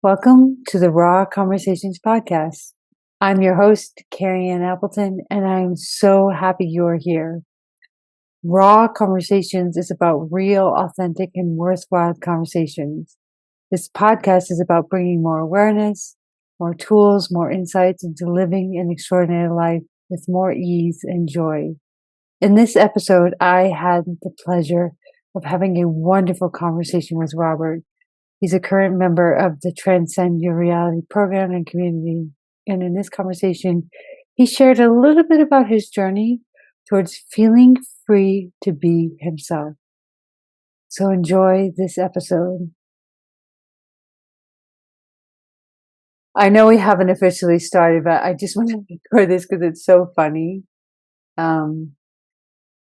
Welcome to the Raw Conversations podcast. I'm your host, Kerri-Ann Appleton, and I'm so happy you're here. Raw Conversations is about real, authentic, and worthwhile conversations. This podcast is about bringing more awareness, more tools, more insights into living an extraordinary life with more ease and joy. In this episode, I had the pleasure of having a wonderful conversation with Robert. He's a current member of the Transcend Your reality program and community. And in this conversation, he shared a little bit about his journey towards feeling free to be himself. So enjoy this episode. I know we haven't officially started, but I just want to record this because it's so funny.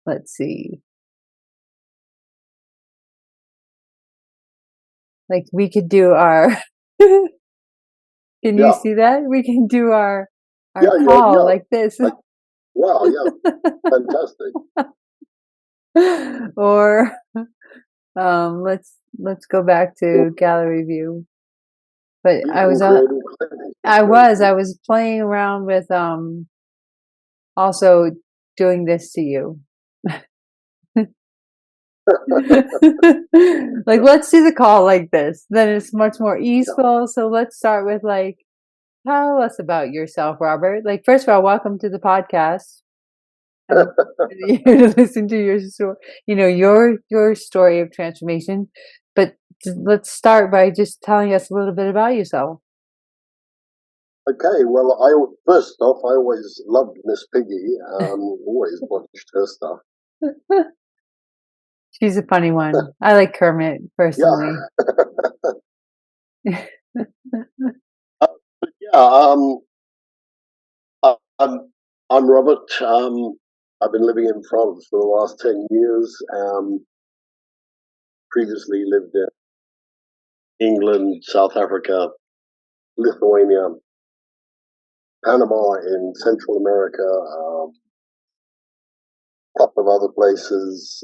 Let's see. Like we could do our, can you see that? We can do our call like this. Wow, yeah, fantastic. Or let's go back to gallery view. But I was playing around with also doing this to you. Like let's do the call like this. Then it's much more easeful. So let's start with like, tell us about yourself, Robert. Like first of all, welcome to the podcast. Here to listen to your story, your story of transformation. But let's start by just telling us a little bit about yourself. Okay, well, first off, I always loved Miss Piggy. Always watched her stuff. She's a funny one. I like Kermit personally. Yeah. I'm Robert. I've been living in France for the last 10 years. Previously lived in England, South Africa, Lithuania, Panama in Central America, a couple of other places.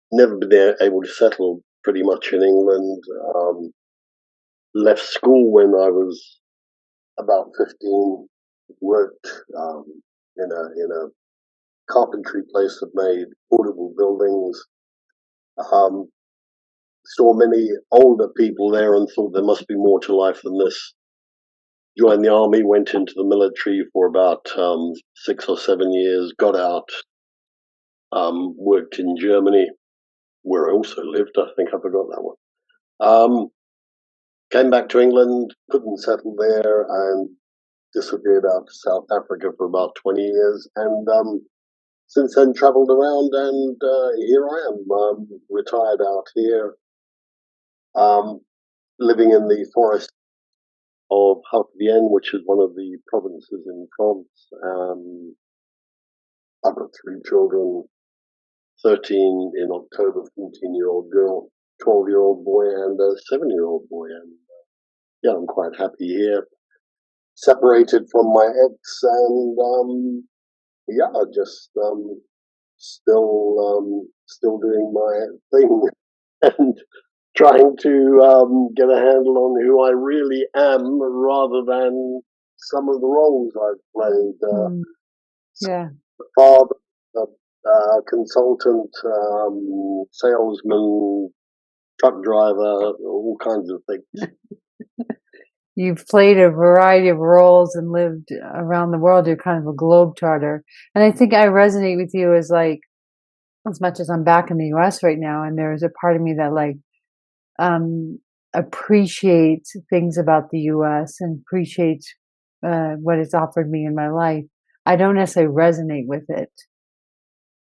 Never been able to settle pretty much in England. Left school when I was about 15. Worked in a carpentry place that made portable buildings. Saw many older people there and thought there must be more to life than this. Joined the army, went into the military for about 6 or 7 years, got out, worked in Germany, where I also lived. I think I forgot that one. Came back to England, couldn't settle there, and disappeared out to South Africa for about 20 years. And since then, travelled around, and here I am, retired out here, living in the forest of Kerri-Ann, which is one of the provinces in France. I've got 3 children, 13 in October, 14-year-old girl, 12-year-old boy, and a 7-year-old boy. And yeah, I'm quite happy here. Separated from my ex, and yeah, just still doing my thing and trying to get a handle on who I really am, rather than some of the roles I've played. Yeah. Father, consultant, salesman, truck driver, all kinds of things. You've played a variety of roles and lived around the world. You're kind of a globetrotter. And I think I resonate with you as like, as much as I'm back in the US right now, and there's a part of me that like appreciates things about the US and appreciates what it's offered me in my life. I don't necessarily resonate with it.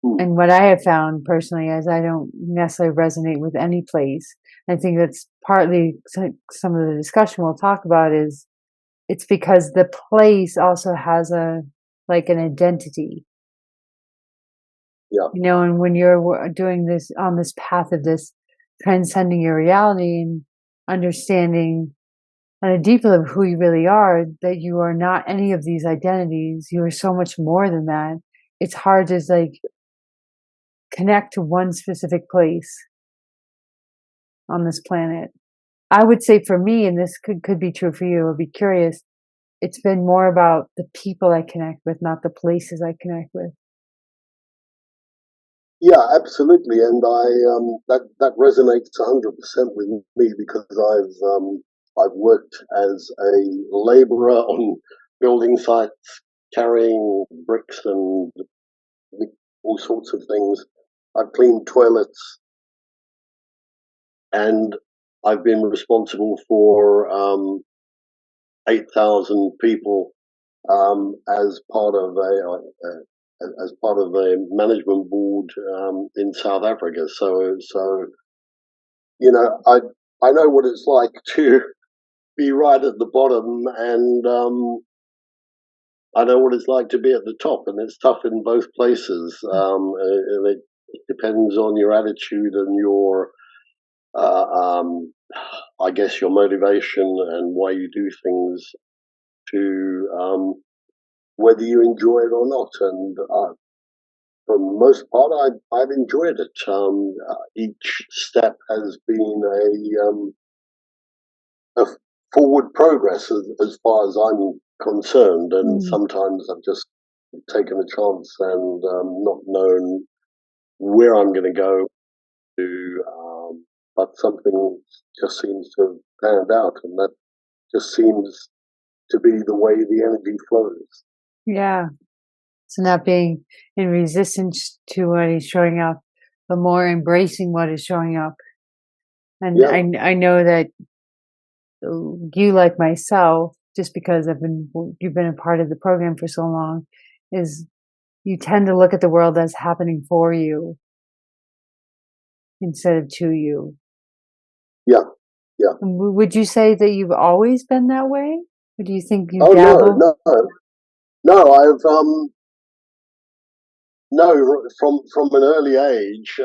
And what I have found personally is I don't necessarily resonate with any place. I think that's partly some of the discussion we'll talk about is it's because the place also has an identity. Yeah. And when you're doing this on this path of this transcending your reality and understanding on a deep level of who you really are, that you are not any of these identities, you are so much more than that. It's hard to like connect to one specific place on this planet. I would say for me, and this could be true for you, I'd be curious, it's been more about the people I connect with, not the places I connect with. Yeah, absolutely, and that resonates 100% with me because I've worked as a labourer on building sites, carrying bricks and all sorts of things. I've cleaned toilets, and I've been responsible for 8,000 people as part of a management board in South Africa. So I know what it's like to be right at the bottom, and I know what it's like to be at the top, and it's tough in both places. And it depends on your attitude and your, uh, um, I guess, your motivation and why you do things to whether you enjoy it or not. And for the most part, I've enjoyed it. Each step has been a forward progress as far as I'm concerned. And Mm. sometimes I've just taken a chance and not known where I'm going to go to, but something just seems to have panned out, and that just seems to be the way the energy flows. Yeah. So not being in resistance to what is showing up, but more embracing what is showing up. And Yeah, I know that you, like myself, just because you've been a part of the program for so long, is you tend to look at the world as happening for you instead of to you. yeah, yeah. Would you say that you've always been that way? Or do you think you Oh no, dabble? no, no. I've no from an early age.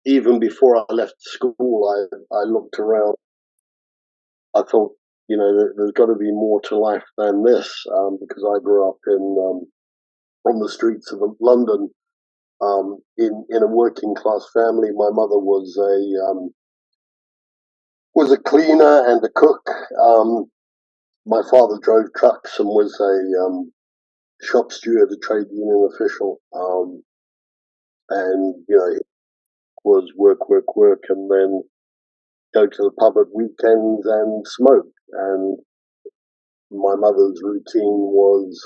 Even before I left school, I looked around. I thought, there's got to be more to life than this, because I grew up on the streets of London, in a working class family. My mother was a cleaner and a cook. Um, my father drove trucks and was a shop steward, a trade union official, and it was work, work, work, and then go to the pub at weekends and smoke. And my mother's routine was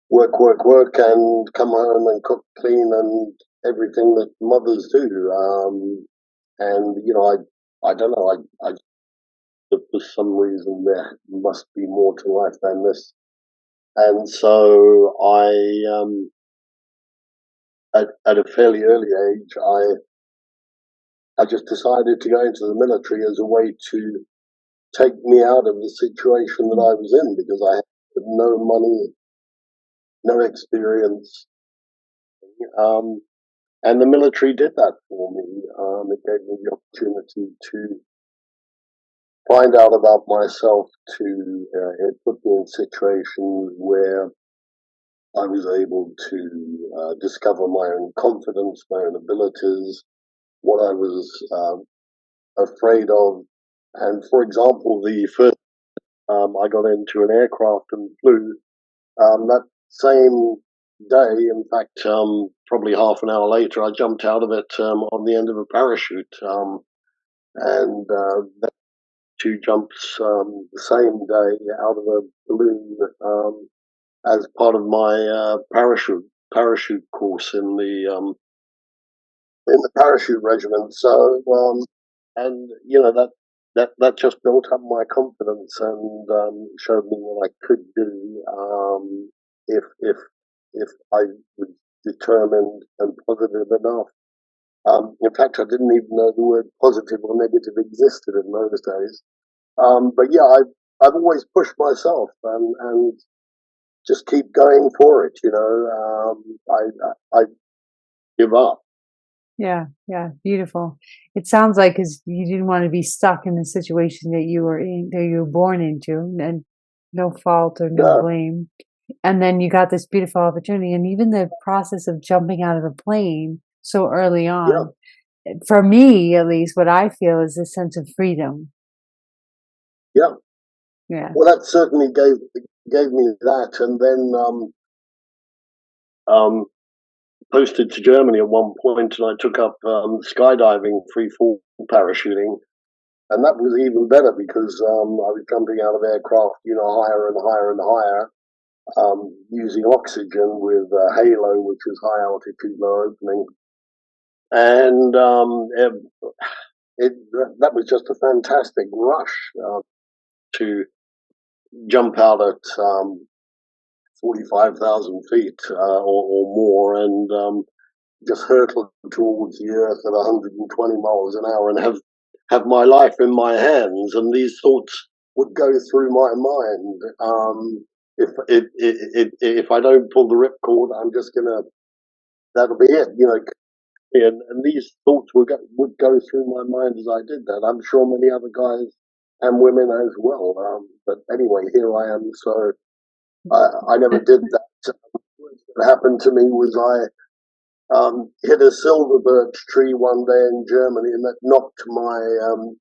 work, work, work, and come home and cook, clean, and everything that mothers do. And I don't know. For some reason there must be more to life than this. And so at a fairly early age, I just decided to go into the military as a way to take me out of the situation that I was in, because I had no money, no experience. Um, and the military did that for me. It gave me the opportunity to find out about myself, to it put me in situations where I was able to discover my own confidence, my own abilities, what I was afraid of. And for example, the first I got into an aircraft and flew, that same day, in fact, probably half an hour later, I jumped out of it on the end of a parachute. And then two jumps the same day out of a balloon, as part of my parachute course in the parachute regiment. So, and that just built up my confidence and showed me what I could do, if I was determined and positive enough. In fact, I didn't even know the word positive or negative existed in those days. But yeah, I've always pushed myself and just keep going for it. I give up. Yeah, yeah, beautiful. It sounds like because you didn't want to be stuck in the situation that you were in, that you were born into, and no fault or no No, blame. And then you got this beautiful opportunity, and even the process of jumping out of a plane so early yeah, on. for me, at least, what I feel is a sense of freedom. Yeah. Yeah. Well, that certainly gave me that, and then posted to Germany at one point, and I took up skydiving, free fall parachuting, and that was even better because I was jumping out of aircraft, higher and higher and higher, using oxygen with Halo, which is high altitude, low opening, and that was just a fantastic rush to jump out at 45,000 feet or more, and just hurtle towards the earth at 120 miles an hour and have my life in my hands. And these thoughts would go through my mind. If I don't pull the ripcord, I'm just that'll be it, And these thoughts would go through my mind as I did that. I'm sure many other guys and women as well. But anyway, here I am. So I never did that. What happened to me was I hit a silver birch tree one day in Germany, and that knocked my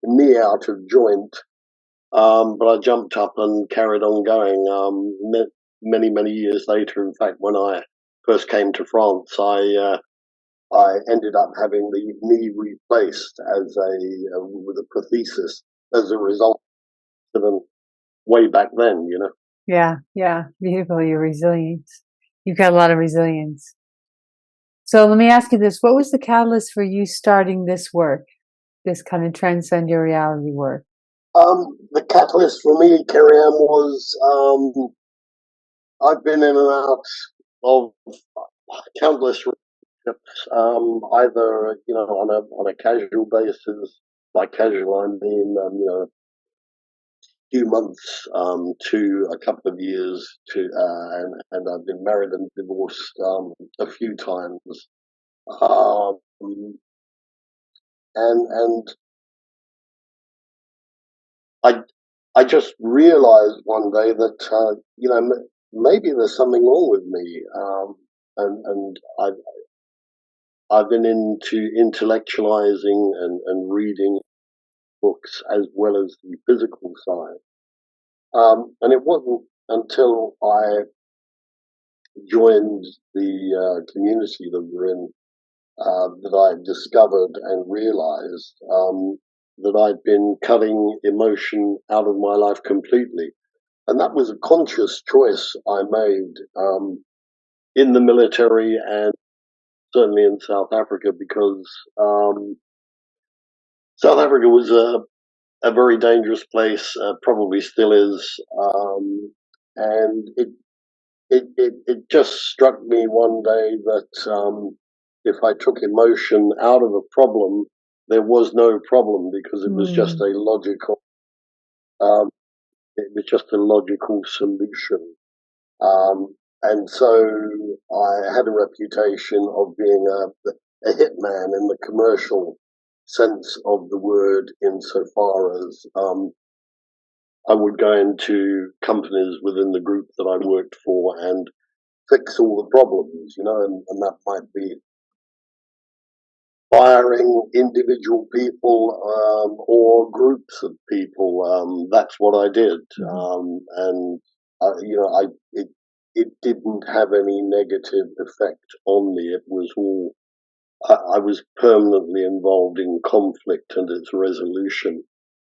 knee out of joint. But I jumped up and carried on going. Many, many years later, in fact, when I first came to France, I ended up having the knee replaced with a prosthesis as a result of them way back then. Yeah. Yeah. Beautiful. Your resilience. You've got a lot of resilience. So let me ask you this. What was the catalyst for you starting this work, this kind of transcend your reality work? The catalyst for me, Kerri-Ann, was I've been in and out of countless relationships, either on a casual basis. By casual, I mean few months to a couple of years and I've been married and divorced a few times. Um, and I I just realized one day that maybe there's something wrong with me, and I've been into intellectualizing and reading books as well as the physical side. And it wasn't until I joined the community that we're in that I discovered and realized that I'd been cutting emotion out of my life completely. And that was a conscious choice I made in the military and certainly in South Africa because South Africa was a very dangerous place, probably still is. And it just struck me one day that if I took emotion out of a problem, there was no problem because it was just Mm. a logical, um, it was just a logical solution. And so I had a reputation of being a hitman in the commercial sense of the word, insofar as I would go into companies within the group that I worked for and fix all the problems, and that might be firing individual people or groups of people. That's what I did, and it didn't have any negative effect on me. It was all I was permanently involved in conflict and its resolution.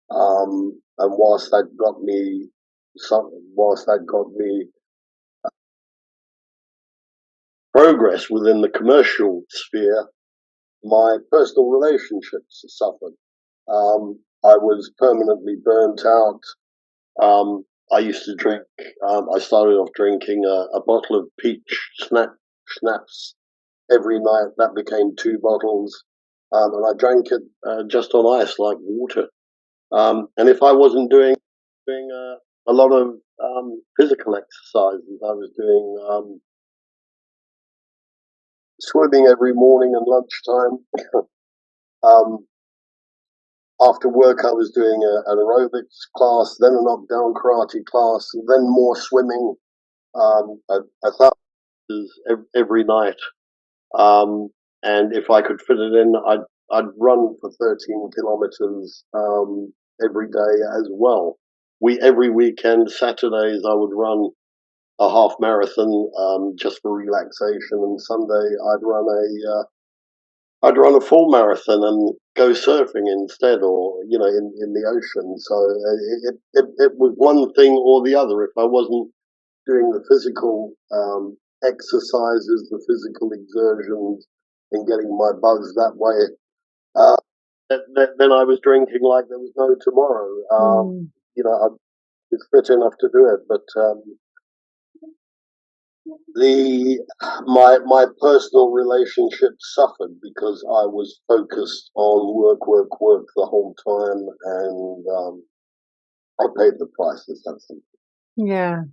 And whilst that got me progress within the commercial sphere, my personal relationships suffered. I was permanently burnt out. I used to drink. I started off drinking a bottle of peach schnapps every night. That became 2 bottles, and I drank it just on ice like water. And if I wasn't doing a lot of physical exercises, I was doing swimming every morning and lunchtime. um, After work, I was doing an aerobics class, then a knockdown karate class, then more swimming. I thought every night, and if I could fit it in, I'd run for 13 kilometers every day as well. Every weekend, Saturdays, I would run a half marathon just for relaxation, and Sunday I'd run a full marathon and go surfing instead, or in the ocean. So it was one thing or the other. If I wasn't doing the physical exercises, the physical exertions, and getting my buzz that way, uh, then I was drinking like there was no tomorrow. I was fit enough to do it, but the my personal relationship suffered because I was focused on work the whole time, and I paid the price. That's simple. Yeah.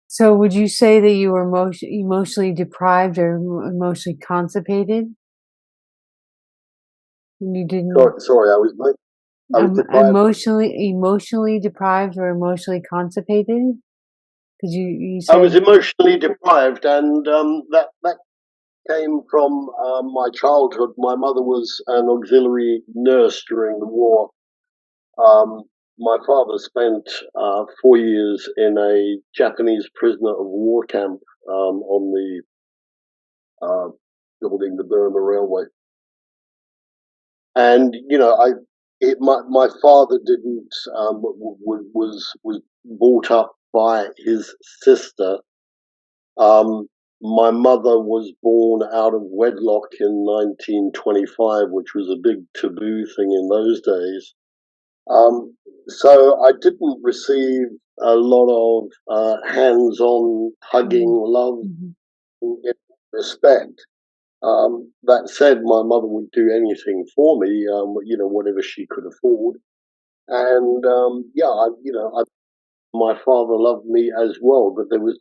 So would you say that you were emotionally deprived or emotionally constipated when you didn't Sorry, I was deprived. emotionally deprived or emotionally constipated? Because you I was said, emotionally deprived, and that came from my childhood. My mother was an auxiliary nurse during the war. Um, my father spent 4 years in a Japanese prisoner of war camp on the uh, building the Burma Railway, and my father didn't was brought up by his sister. My mother was born out of wedlock in 1925, which was a big taboo thing in those days. So I didn't receive a lot of hands-on hugging, mm, love, mhm. and respect. That said, my mother would do anything for me, whatever she could afford. And my father loved me as well, but there was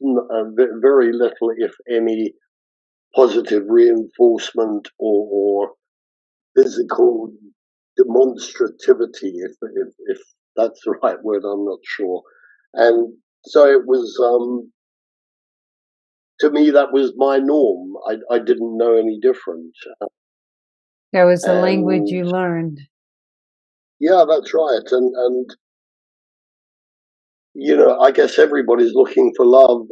very little, if any, positive reinforcement or physical demonstrativity, if that's the right word, I'm not sure. And so it was, to me, that was my norm. I didn't know any different. That was the language And you learned. yeah, that's right. And I guess everybody's looking for love.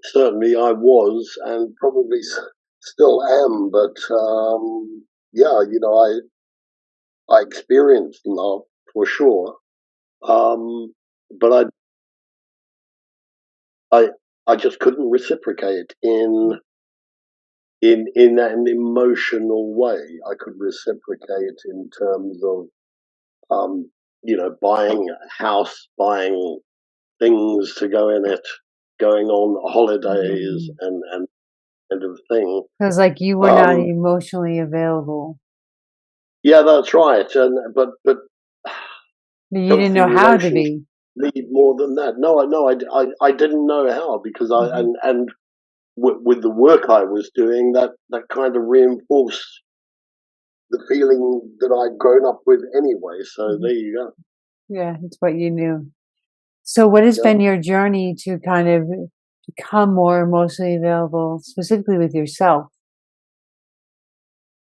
Certainly I was, and probably still am. But yeah, I experienced love for sure. But I I just couldn't reciprocate in an emotional way. I could reciprocate in terms of buying a house, buying things to go in it, going on holidays, Mm. and kind of thing. It was like you were not Um, emotionally available. yeah, that's right. And but But you didn't healthy know how to relationships be. need more than that. No, I didn't know how, because I Mhm. and with the work I was doing, that kind of reinforced the feeling that I'd grown up with anyway. So Mhm. there you go. Yeah, it's what you knew. So what has Yeah. been your journey to kind of become more emotionally available, specifically with yourself?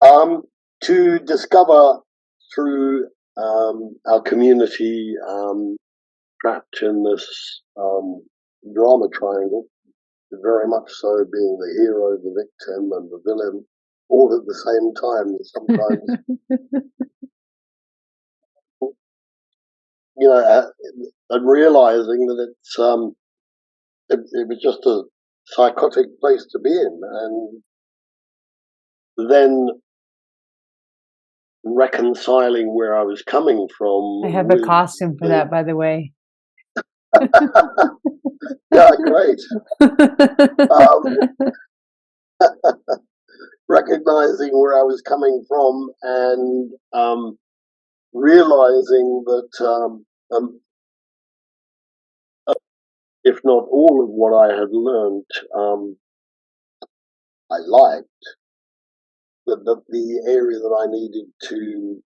Um, to discover through our community, trapped in this drama triangle, very much so being the hero, the victim, and the villain, all at the same time. Sometimes, you know, uh, and realizing that it was just a psychotic place to be in, and then reconciling where I was coming from I have a with costume for the that, by the way. yeah, great. Um, recognizing where I was coming from, and realizing that if not all of what I had learned, I liked, that the area that I needed to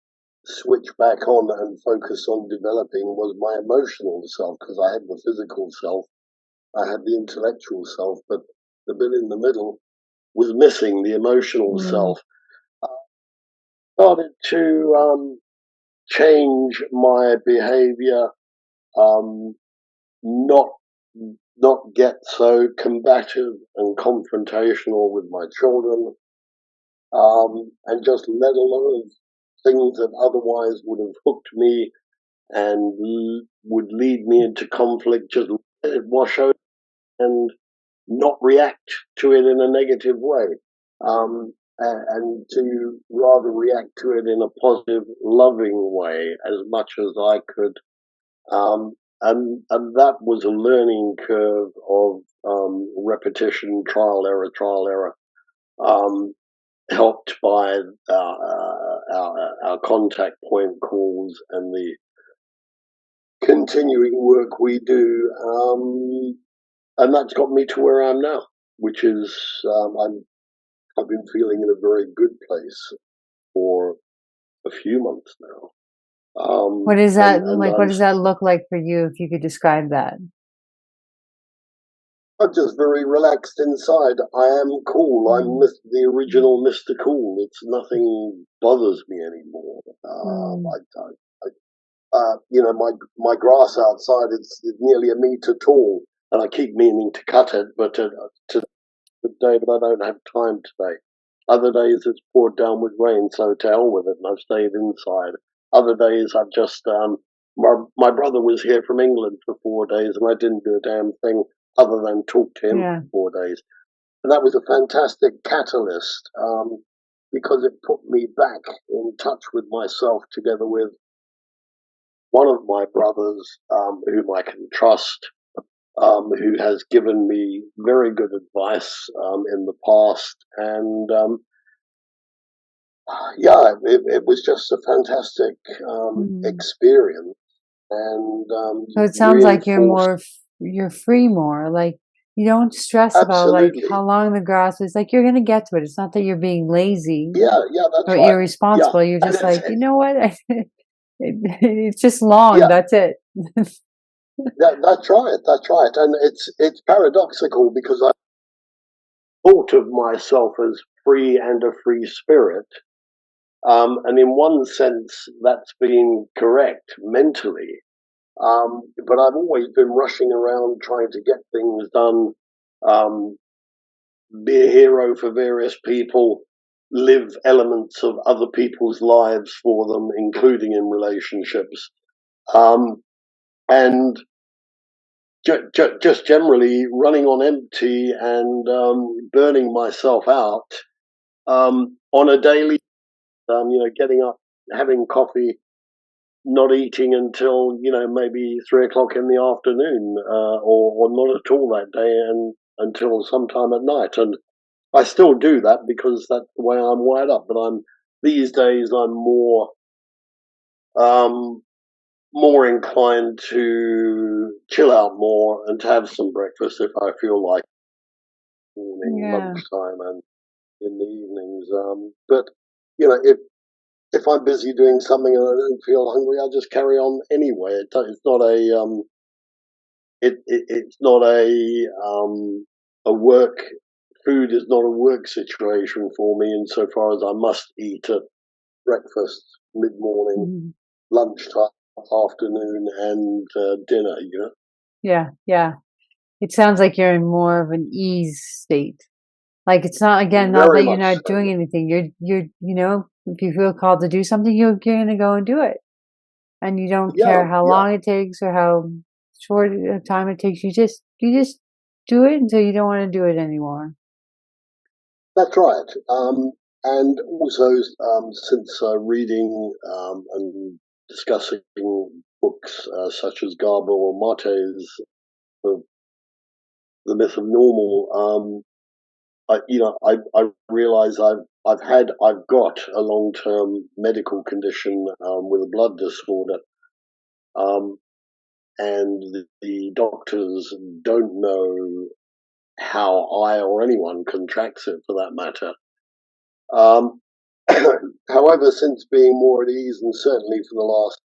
switch back on and focus on developing was my emotional self, because I had the physical self, I had the intellectual self, but the bit in the middle was missing, the emotional Mm. self. started to change my behavior, um, not not get so combative and confrontational with my children, and just let a lot of things that otherwise would have hooked me and would lead me into conflict, just let it wash over and not react to it in a negative way, and to rather react to it in a positive, loving way as much as I could. And that was a learning curve of repetition, trial error, um, helped by our contact point calls and the continuing work we do. And that's got me to where I am now, which is I've been feeling in a very good place for a few months now. What is And that like? What I'm does that look like for you if you could describe that? just very relaxed inside. I am cool. I'm Mm. the original Mr. Cool. It's nothing bothers me anymore. Mm. My grass outside is nearly a meter tall, and I keep meaning to cut it, but today, but I don't have time today. Other days it's poured down with rain, so to hell with it, and I've stayed inside. Other days I've just my brother was here from England for 4 days, and I didn't do a damn thing other than talk to him Yeah. for 4 days, and that was a fantastic catalyst, because it put me back in touch with myself, together with one of my brothers, whom I can trust, who has given me very good advice in the past. And yeah, it was just a fantastic Mm. experience, and So it sounds like you're reinforced. you're free more. Like you don't stress about like Absolutely. how long the grass is. Like you're gonna get to it. It's not that you're being lazy Yeah, yeah, that's or right. Yeah, irresponsible. You're and just it's like, you know what? It's just long. yeah, That's it. that's right. That's right. And it's paradoxical, because I thought of myself as free and a free spirit. And in one sense, that's been correct mentally. But I've always been rushing around trying to get things done, um, be a hero for various people, live elements of other people's lives for them, including in relationships, um, and just generally running on empty and burning myself out on a daily. Getting up, having coffee, not eating until maybe 3 o'clock in the afternoon, or not at all that day, and until sometime at night. And I still do that because that's the way I'm wired up. But these days I'm um, more inclined to chill out more and to have some breakfast if I feel like, morning, Yeah. lunchtime, and in the evenings. But if I'm busy doing something and I don't feel hungry, I just carry on anyway. It's not it's not a work. Food is not a work situation for me, insofar as I must eat at breakfast, mid morning, Mhm. lunchtime, afternoon, and dinner. Yeah. Yeah. It sounds like you're in more of an ease state. Like it's not again, not Very that you're much not so. doing anything. If you feel called to do something, you're gonna go and do it. And you don't Yeah, care how yeah, long it takes or how short a time it takes. You just do it until you don't want to do it anymore. that's right. And also, since reading and discussing books such as Gabor Mate's The Myth of Normal, I realize I've got a long term medical condition, with a blood disorder, um, and the doctors don't know how I or anyone contracts it, for that matter. Um, However, since being more at ease, and certainly for the last,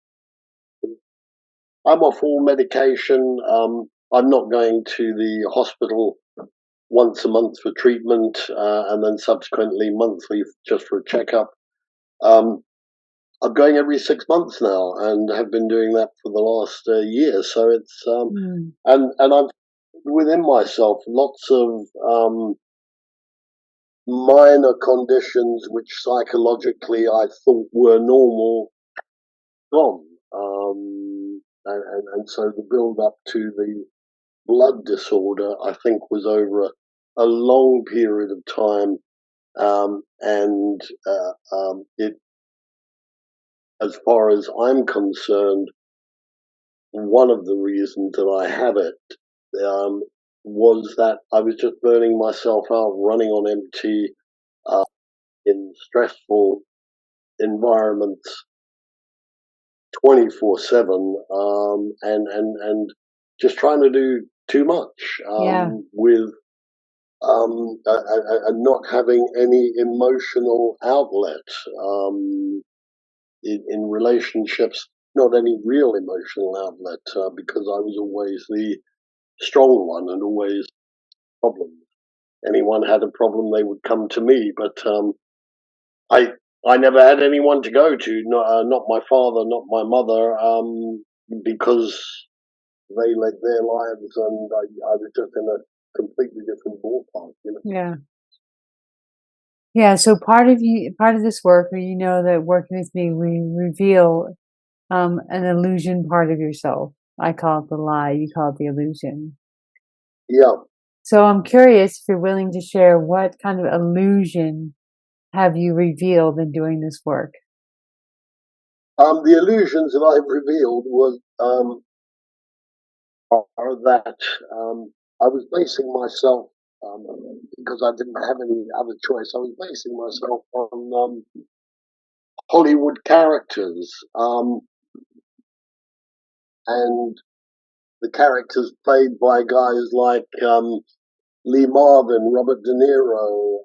I'm off all medication. I'm not going to the hospital once a month for treatment, and then subsequently monthly just for a checkup. I'm going every 6 months now, and have been doing that for the last year. So it's and I've within myself lots of minor conditions which psychologically I thought were normal gone. And so the build up to the blood disorder, I think, was over a long period of time. And it, as far as I'm concerned, one of the reasons that I have it was that I was just burning myself out, running on empty in stressful environments 24/7, and just trying to do too much with and not having any emotional outlet in relationships, not any real emotional outlet, because I was always the strong one and always problem. Anyone had a problem, they would come to me, but I I never had anyone to go to, not my father, not my mother, because they led their lives, and I was just in a completely different ballpark, you know. Yeah. Yeah. So part of this work, or that working with me, we reveal an illusion part of yourself. I call it the lie. You call it the illusion. Yeah. So I'm curious if you're willing to share what kind of illusion have you revealed in doing this work? The illusions that I've revealed was are that I was basing myself, because I didn't have any other choice. I was basing myself on Hollywood characters, and the characters played by guys like Lee Marvin, Robert De Niro,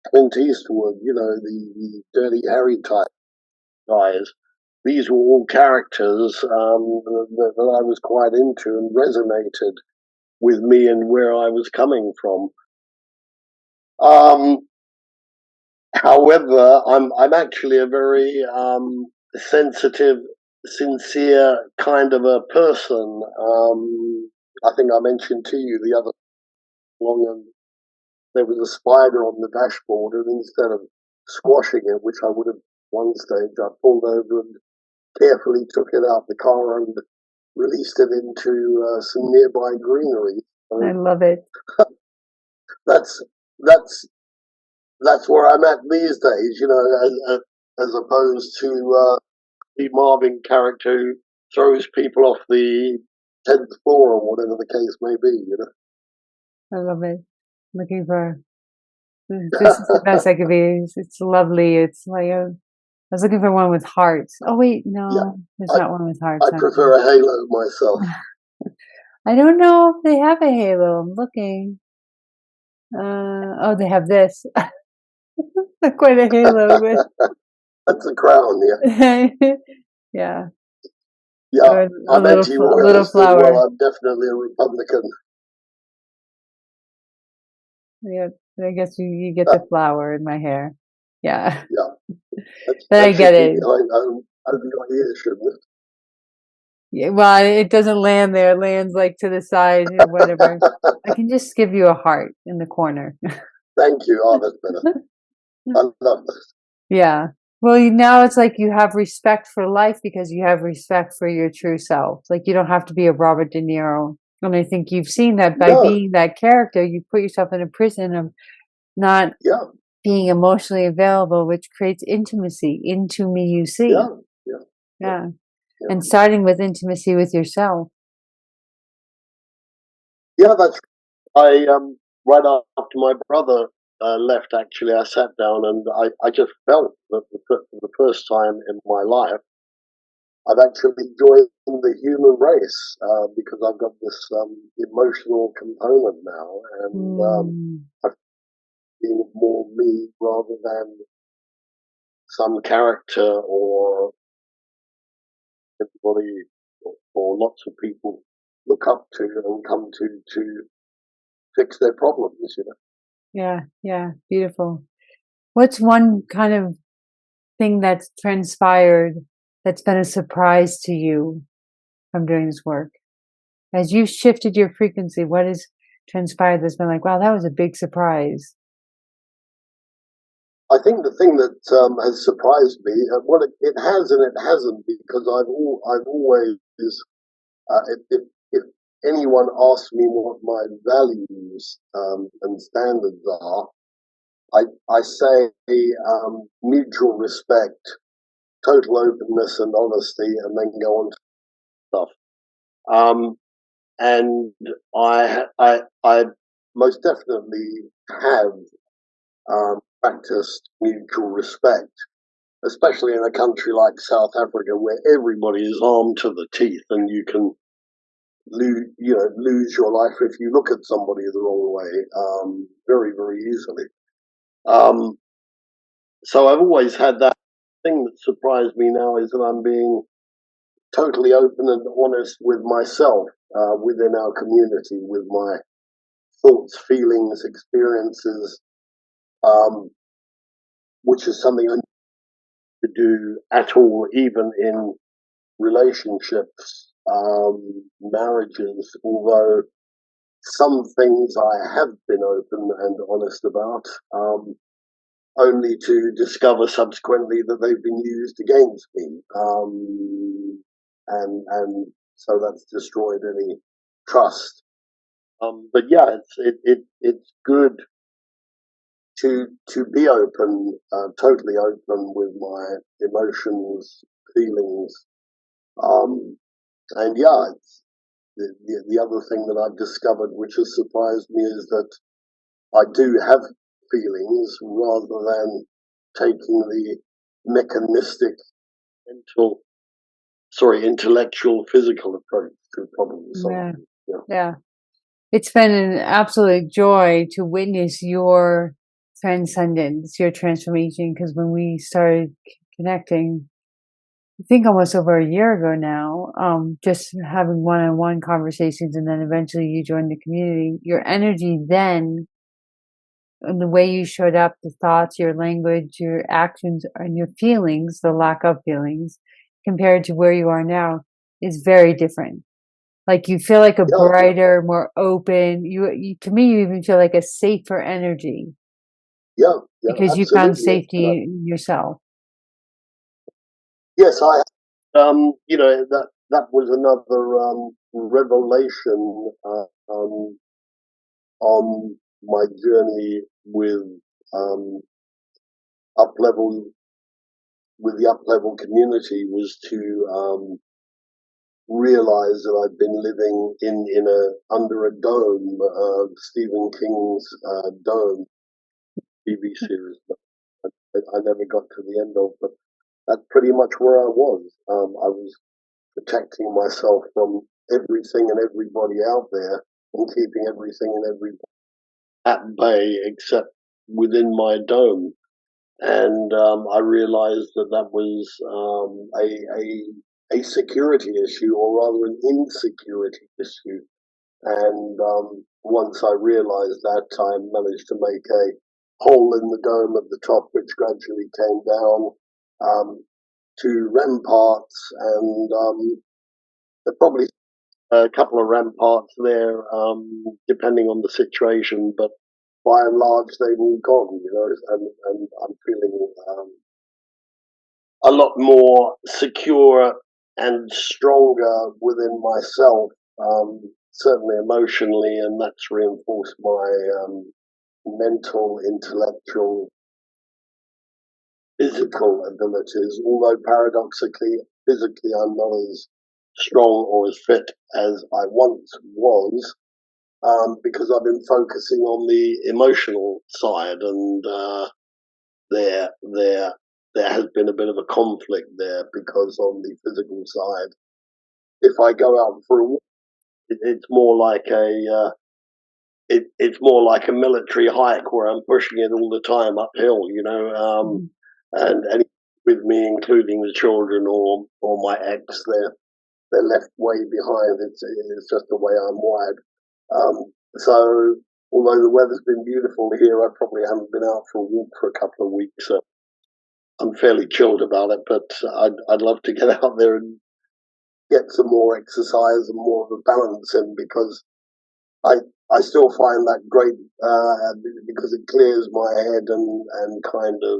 Clint Eastwood. You know, the Dirty Harry type guys. These were all characters that I was quite into and resonated with me and where I was coming from. Um, However, I'm actually a very sensitive, sincere kind of a person. I think I mentioned to you the other long, and there was a spider on the dashboard, and instead of squashing it, which I would have one stage, I pulled over and carefully took it out the car and released it into some nearby greenery. I So love it. that's that's that's where I'm at these days, you know, as opposed to the Marvin character who throws people off the 10th floor or whatever the case may be, you I love it. Looking for this is the know. best I could be. It's lovely. It's like I was looking for one with hearts. Oh wait, Yeah, no, there's I, not one with I hearts. prefer a halo myself. I don't know if they have a halo. I'm looking. Oh, they have this. Not quite a halo, but That's a crown, yeah. yeah, Yeah, or I'm a little anti-royalist as well. flower. I'm definitely a Republican. Yeah, I guess you get the flower in my hair. Yeah, Yeah, but I that get should be it. behind over your ears, shouldn't it? Yeah, well, it doesn't land there. It lands like to the side or whatever. I can just give you a heart in the corner. Thank you. Oh, that's better. I love this. Yeah. Well, now it's like you have respect for life because you have respect for your true self. Like you don't have to be a Robert De Niro. And I think you've seen that by No, being that character, you put yourself in a prison of not yeah, being emotionally available, which creates intimacy. Into me, you see. yeah, yeah, yeah, Yeah. yeah. And starting with intimacy with yourself. Yeah, that's right after my brother left. Actually, I sat down and I just felt that for the first time in my life, I've actually joined the human race, because I've got this emotional component now, and Mm, I feel more me rather than some character or everybody or lots of people look up to and come to fix their problems. You know. yeah. Yeah. Beautiful. What's one kind of thing that's transpired that's been a surprise to you from doing this work? As you've shifted your frequency, what has transpired that's been like, wow, that was a big surprise? I think the thing that has surprised me, well, it has and it hasn't, because I've always, if anyone asks me what my values and standards are, I say mutual respect, total openness and honesty, and then go on to stuff. And I most definitely have practiced mutual respect, especially in a country like South Africa where everybody is armed to the teeth, and you can lose your life if you look at somebody the wrong way, very, very easily. So I've always had that. Thing that surprised me now is that I'm being totally open and honest with myself within our community, with my thoughts, feelings, experiences, which is something I need to do at all, even in relationships, marriages, although some things I have been open and honest about, only to discover subsequently that they've been used against me. And so that's destroyed any trust. But yeah, it's good to be open, totally open with my emotions, feelings, and yeah, the other thing that I've discovered, which has surprised me, is that I do have feelings rather than taking the mechanistic, intellectual, physical approach to problem Yeah. solving. Yeah. Yeah. It's been an absolute joy to witness your transcendence, your transformation. Because when we started connecting, I think almost over a year ago now, just having one-on-one conversations, and then eventually you joined the community. Your energy then, and the way you showed up, the thoughts, your language, your actions, and your feelings, the lack of feelings, compared to where you are now, is very different. Like you feel like a Yeah, brighter, more open. To me, you even feel like a safer energy yeah, yeah, because you found absolutely. safety in yourself. Yes, that was another revelation on my journey with um, up level with the up level community, was to realize that I've been living in a under a dome, Stephen King's Dome TV series. I never got to the end of, but that's pretty much where I was. I was protecting myself from everything and everybody out there, and keeping everything and everybody at bay except within my dome. And I realized that was a security issue, or rather an insecurity issue. And once I realized that, I managed to make a hole in the dome at the top, which gradually came down to ramparts, and there are probably a couple of ramparts there, depending on the situation, but by and large, they've all gone, and I'm feeling a lot more secure and stronger within myself, certainly emotionally, and that's reinforced my mental, intellectual, physical abilities. Although paradoxically, physically, I'm not as strong or as fit as I once was, because I've been focusing on the emotional side, and there there there has been a bit of a conflict there, because on the physical side, if I go out for a walk, it's more like it's more like a military hike where I'm pushing it all the time uphill, Mhm. and with me, including the children or my ex, they're left way behind. It's just the way I'm wired. So although the weather's been beautiful here, I probably haven't been out for a walk for a couple of weeks. So I'm fairly chilled about it, but I'd love to get out there and get some more exercise and more of a balance in, because I I still find that great, because it clears my head and kind of,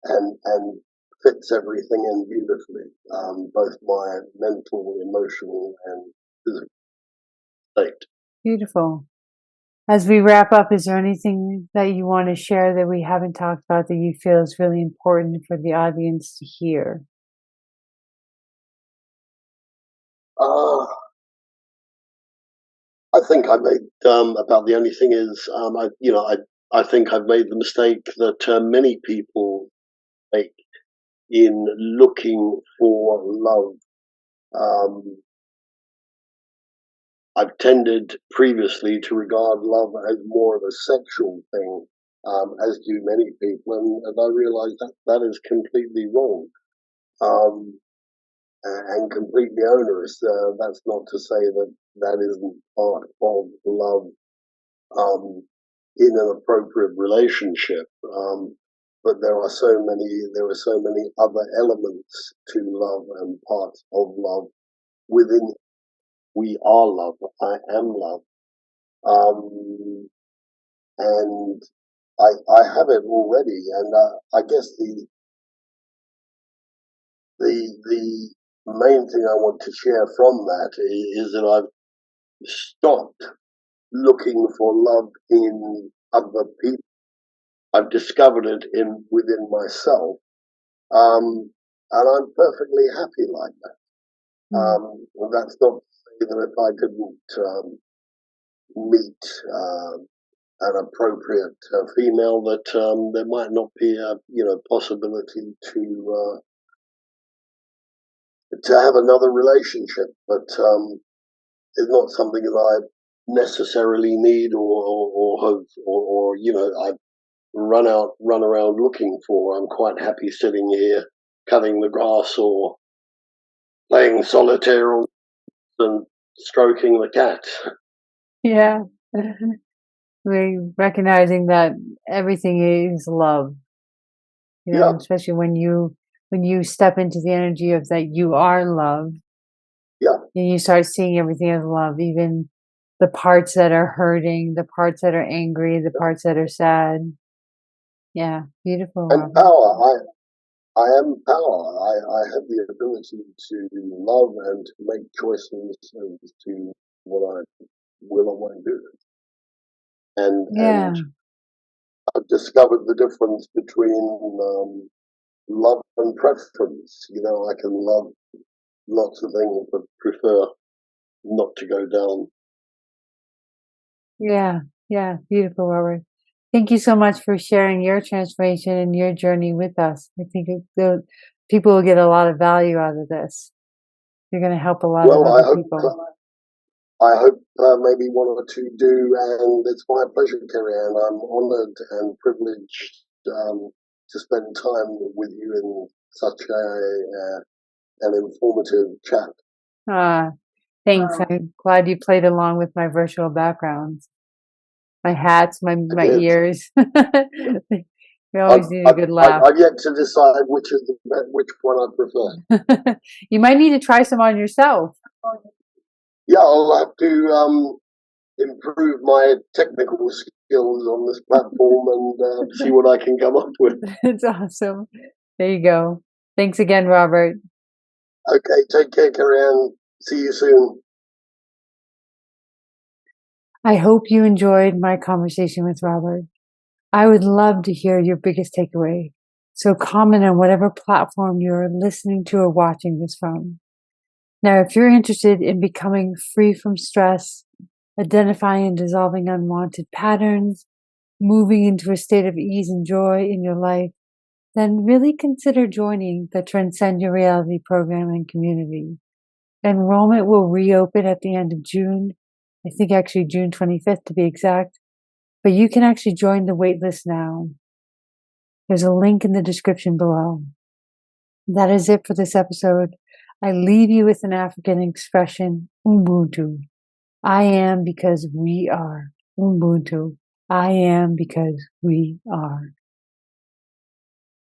and fits everything in beautifully, both my mental, emotional, and physical state. Beautiful. As we wrap up, is there anything that you want to share that we haven't talked about that you feel is really important for the audience to hear? Uh, I think I made, about the only thing is, I think I've made the mistake that many people make in looking for love. Um, I've tended previously to regard love as more of a sexual thing, as do many people, and I realise that that is completely wrong, um, and completely onerous. That's not to say that that isn't part of love, um, in an appropriate relationship. But there are so many other elements to love and parts of love within. We are love. I am love. Um, and I have it already. And I guess the main thing I want to share from that is that I've stopped looking for love in other people. I've discovered it in within myself, and I'm perfectly happy like that. Mm. And that's not to say that if I didn't, meet, an appropriate female, that there might not be a possibility to have another relationship, but it's not something that I necessarily need or have or I run around looking for. I'm quite happy sitting here cutting the grass or playing solitaire and stroking the cat. Yeah. We're recognizing that everything is love, Yeah, especially when you step into the energy of that you are love, yeah. and you start seeing everything as love, even the parts that are hurting, the parts that are angry, the parts that are sad. Yeah, beautiful, And Robert. power. I am power. I have the ability to love and to make choices as to what I will or won't do. And Yeah, I've discovered the difference between, love and preference. I can love lots of things, but prefer not to go down. yeah, yeah, beautiful, Robert. Thank you so much for sharing your transformation and your journey with us. I think people will get a lot of value out of this. You're going to help a lot of Well, other people. I hope maybe one or two do, and it's my pleasure, Kerri-Ann. I'm honoured and privileged, to spend time with you in such an informative chat. Ah, thanks. I'm glad you played along with my virtual backgrounds, my hats, I my did. ears. We always need a good laugh. I've yet to decide which one I prefer. You might need to try some on yourself. Yeah, I'll have to, improve my technical skills on this platform and see what I can come up with. It's awesome. There you go. Thanks again, Robert. Okay, take care, Kerri-Ann. See you soon. I hope you enjoyed my conversation with Robert. I would love to hear your biggest takeaway. So comment on whatever platform you're listening to or watching this from. Now, if you're interested in becoming free from stress, identifying and dissolving unwanted patterns, moving into a state of ease and joy in your life, then really consider joining the Transcend Your Reality program and community. Enrollment will reopen at the end of June. I think actually June 25th to be exact. But you can actually join the waitlist now. There's a link in the description below. That is it for this episode. I leave you with an African expression, Ubuntu. I am because we are. Ubuntu. I am because we are.